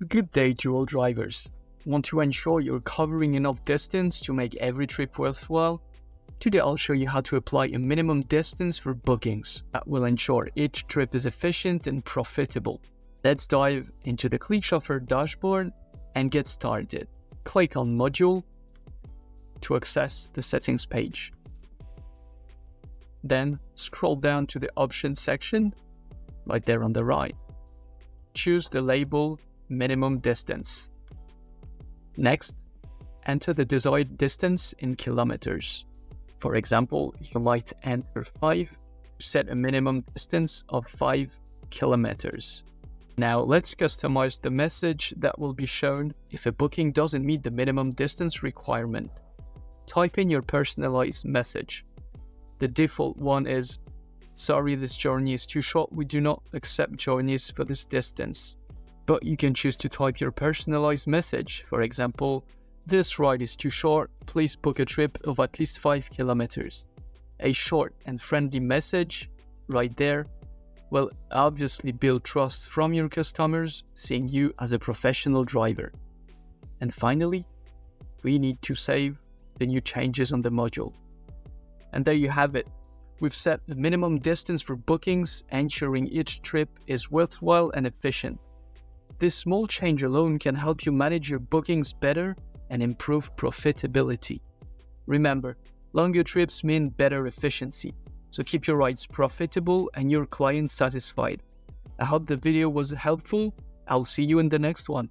Good day to all drivers. Want to ensure you're covering enough distance to make every trip worthwhile? Today I'll show you how to apply a minimum distance for bookings that will ensure each trip is efficient and profitable. Let's dive into the ClickChauffeur dashboard and get started. Click on Module to access the settings page. Then scroll down to the Options section, right there on the right. Choose the label Minimum Distance. Next, enter the desired distance in kilometers. For example, you might enter 5 to set a minimum distance of 5 kilometers. Now let's customize the message that will be shown if a booking doesn't meet the minimum distance requirement. Type in your personalized message. The default one is, "Sorry, this journey is too short. We do not accept journeys for this distance." But you can choose to type your personalized message. For example, "This ride is too short. Please book a trip of at least 5 kilometers. A short and friendly message right there will obviously build trust from your customers, seeing you as a professional driver. And finally, we need to save the new changes on the module. And there you have it. We've set a minimum distance for bookings, ensuring each trip is worthwhile and efficient. This small change alone can help you manage your bookings better and improve profitability. Remember, longer trips mean better efficiency, so keep your rides profitable and your clients satisfied. I hope the video was helpful. I'll see you in the next one.